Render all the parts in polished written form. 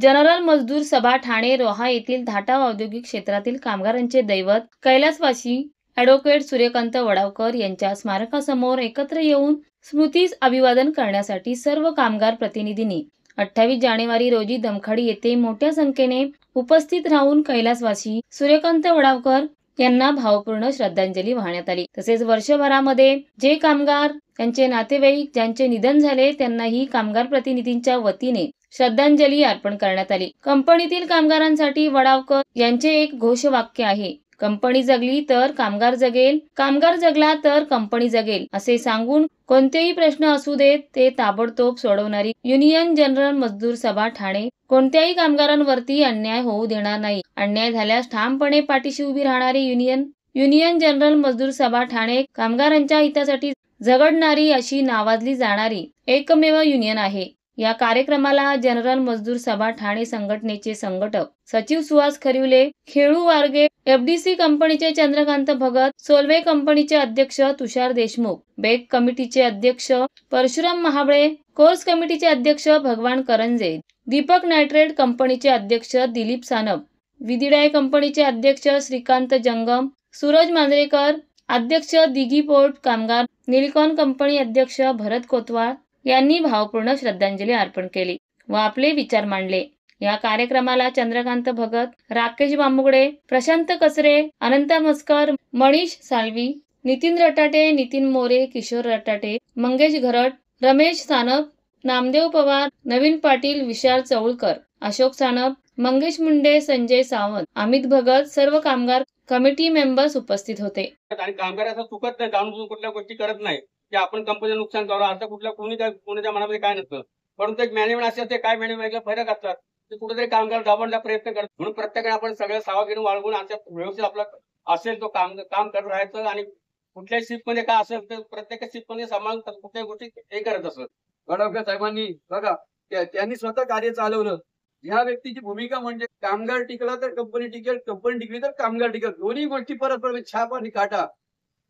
General मजदूर सभा ठाणे रोहा येथील धाटाव औद्योगिक क्षेत्रातील कामगारांचे दैवत कैलासवासी ॲडव्होकेट सूर्यकांत वडावकर यांच्या स्मारकासमोर एकत्र येऊन स्मृतीस अभिवादन करण्यासाठी सर्व कामगार प्रतिनिधींनी 28 जानेवारी रोजी दमखाडी येथे मोठ्या संख्येने उपस्थित राहून कैलासवासी सूर्यकांत वडावकर यांना भावपूर्ण श्रद्धांजली वाहण्यात आली। तसेच वर्षभरामध्ये जे कामगार त्यांचे नातेवाईक ज्यांचे निधन झाले त्यांनाही कामगार प्रतिनिधींच्या वतीने श्रद्धांजली अर्पण करण्यात आली। कंपनीतील कामगारांसाठी वडावकर यांचे एक घोषवाक्य आहे, कंपनी जगली तर कामगार जगेल, कामगार जगला तर कंपनी जगेल असे सांगून कोणतेही प्रश्न असू देत ते ताबडतोब सोडवणारी युनियन जनरल मजदूर सभा ठाणे कोणत्याही कामगारांवरती अन्याय होऊ देणार नाही। अन्याय झाल्यास ठामपणे पाठीशी उभी राहणारी युनियन जनरल मजदूर सभा ठाणे कामगारांच्या हितासाठी झगडणारी अशी नावाजली जाणारी एकमेव युनियन आहे। या कार्यक्रमाला जनरल मजदूर सभा ठाणे संघटनेचे संघटक सचिव सुहास खरिवले, खेळू वारगे, एफडीसी कंपनीचे चंद्रकांत भगत, सोल्वे कंपनीचे अध्यक्ष तुषार देशमुख, बेक कमिटीचे अध्यक्ष परशुराम महाबळे, कोर्स कमिटीचे अध्यक्ष भगवान करंजे, दीपक नायट्रेट कंपनीचे अध्यक्ष दिलीप सानप, विधिडाय कंपनीचे अध्यक्ष श्रीकांत जंगम, सूरज मांजरेकर, अध्यक्ष दिघी पोर्ट कामगार, निलकॉन कंपनी अध्यक्ष भरत कोतवाल यांनी भावपूर्ण श्रद्धांजली अर्पण केली व आपले विचार मांडले। या कार्यक्रमाला चंद्रकांत भगत, राकेश बांबुगडे, प्रशांत कसरे, अनंता मस्कर, मनीष सालवी, नितीन रटाटे, नितीन मोरे, किशोर रटाटे, मंगेश घरट, रमेश सानप, नामदेव पवार, नवीन पाटील, विशाल चौळकर, अशोक सानप, मंगेश मुंडे, संजय सावंत, अमित भगत सर्व कामगार कमिटी मेंबर्स उपस्थित होते। आणि कामगार असं चुकत नाही, जाणून कुठल्या गोष्टी करत नाही की आपण कंपनीचं नुकसान करू, असं कोणाच्या मनामध्ये काय नसतं। परंतु एक मॅनेजमेंट असे असते, काय मॅनेजमेंट फरक असतात ते कुठेतरी कामगार दाबवण्याचा प्रयत्न करतात। म्हणून प्रत्येकाने आपण सगळं सावधगिरी बाळगून अशा व्यवस्थित आपला असेल तो काम करत राहायचं आणि कुठल्याही शिफ्ट मध्ये काय असेल तर प्रत्येक शिफ्ट मध्ये सांभाळून कुठल्याही गोष्टी हे करत असत। वडावकर साहेबांनी बघा त्यांनी स्वतः कार्य चालवलं। ह्या व्यक्तीची भूमिका म्हणजे कामगार टिकला तर कंपनी टिकेल, कंपनी टिकली तर कामगार टिकेल, दोन्ही गोष्टी परस्पर छाप आणि काटा।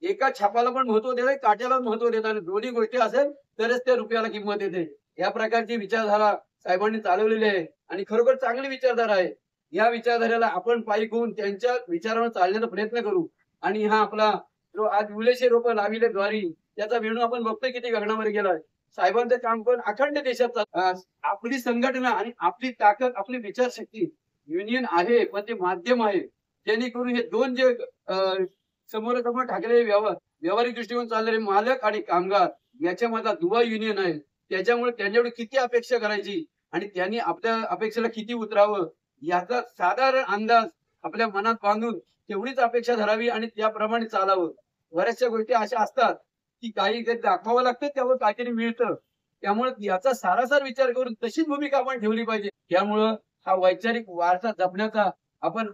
एका छापाला पण महत्व देत, काट्याला महत्व देत आणि दोन्ही गोष्टी असेल तरच त्या रुपयाला किंमत येते। या प्रकारची विचारधारा साहेबांनी चालवलेली आहे आणि खरोखर चांगली विचारधारा आहे। या विचारधारेला आपण पायी घेऊन त्यांच्या विचारावर चालण्याचा प्रयत्न करू आणि हा आपला जो आज विलेशे रोप लाविले द्वारी त्याचा वेणू आपण बघतोय किती गगनावर गेलाय। साहेबांचं काम पण अखंड देशात आपली संघटना आणि आपली ताकद, आपली विचारशक्ती युनियन आहे पण ते माध्यम आहे, जेणेकरून हे दोन जे समोरासमोर ठाकलेले व्यावहारिक दृष्टिकोन चालणारे मालक आणि कामगार याच्यामध्ये दुवा युनियन आहे। त्याच्यामुळे त्यांच्याकडे किती अपेक्षा करायची आणि त्यांनी आपल्या अपेक्षेला किती उतरावं याचा साधारण अंदाज आपल्या मनात बांधून तेवढीच अपेक्षा धरावी आणि त्याप्रमाणे चालावं। बऱ्याचशा गोष्टी अशा असतात की काही दाखवावं लागतं त्यावर काहीतरी मिळतं, त्यामुळे याचा सारासार विचार करून तशीच भूमिका आपण ठेवली पाहिजे। त्यामुळं हा वैचारिक वारसा जपण्याचा आपण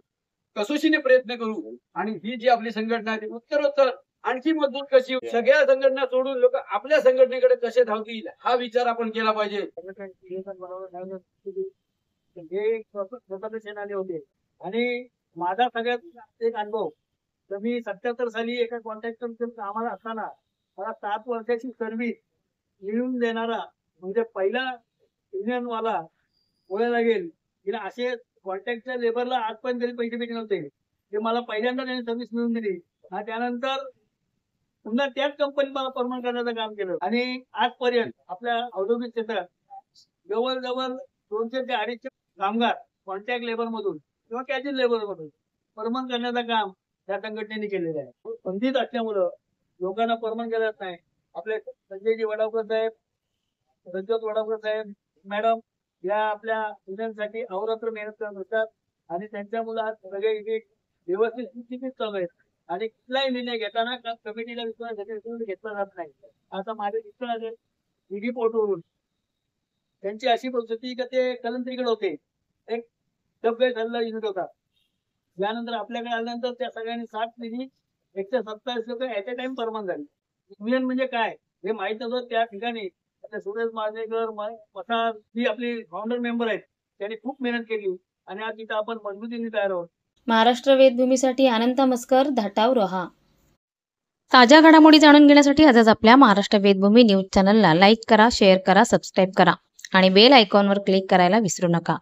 कसोशीने प्रयत्न करू आणि ही जी आपली संघटना आहे उत्तरोत्तर आणखी मजबूत कशी होईल, सगळ्या संघटना सोडून लोक आपल्या संघटनेकडे कसे धावतील हा विचार आपण केला पाहिजे। आले होते आणि माझा सगळ्यात एक अनुभव तर मी 77 साली एका कॉन्ट्रॅक्टर आम्हाला असताना मला 7 वर्षाची सर्व्हिस मिळवून देणारा म्हणजे पहिला युनियन वाला बोलायला लागेल तिला असे कॉन्ट्रॅक्टच्या लेबरला आजपर्यंत तरी पैसे भेटले नव्हते, ते मला पहिल्यांदा त्यांनी सर्व्हिस मिळवून दिली। त्यानंतर पुन्हा त्याच कंपनीत मला परमनंट करण्याचं काम केलं आणि आजपर्यंत आपल्या औद्योगिक क्षेत्रात जवळजवळ 200 ते 250 कामगार कॉन्ट्रॅक्ट लेबर मधून किंवा कॅज्युअल लेबर मधून परमनंट करण्याचं काम त्या संघटनेने केलेलं आहे। बंदीत असल्यामुळं लोकांना परमनंट करत नाही। आपले संजयजी वडावकर साहेब, रजत वडावकर साहेब मॅडम या आपल्या युनियनसाठी अहोरात्र मेहनत करत असतात आणि त्यांच्या मुलं आज सगळे व्यवस्थित चालू आहेत आणि कुठलाही निर्णय घेताना कमिटीला विश्वास घेतला जात नाही। आता माझे मित्र आहे दिघी पोर्टवरून त्यांची अशी परिस्थिती की ते कलंत्रीकडे होते, एक डबे ठरला युनिट होता। यानंतर आपल्याकडे आल्यानंतर त्या सगळ्यांनी 7 निधी 127 लोक ऍट अ टाइम परमनंट झाली। युनियन म्हणजे काय हे माहित नव्हतं त्या ठिकाणी। सुरेश मांजरेकर मसार ही आपली फाउंडर मेंबर आहेत, त्यांनी खूप मेहनत केली आणि आज तिथं आपण मजबूतीने तयार आहोत। महाराष्ट्र वेदभूमीसाठी अनंता मस्कर, धाटाव रोहा। ताज्या घडामोडी जाणून घेण्यासाठी आजच आपल्या महाराष्ट्र वेदभूमी न्यूज चॅनलला लाईक करा, शेअर करा, सबस्क्राईब करा आणि बेल आयकॉनवर क्लिक करायला विसरू नका।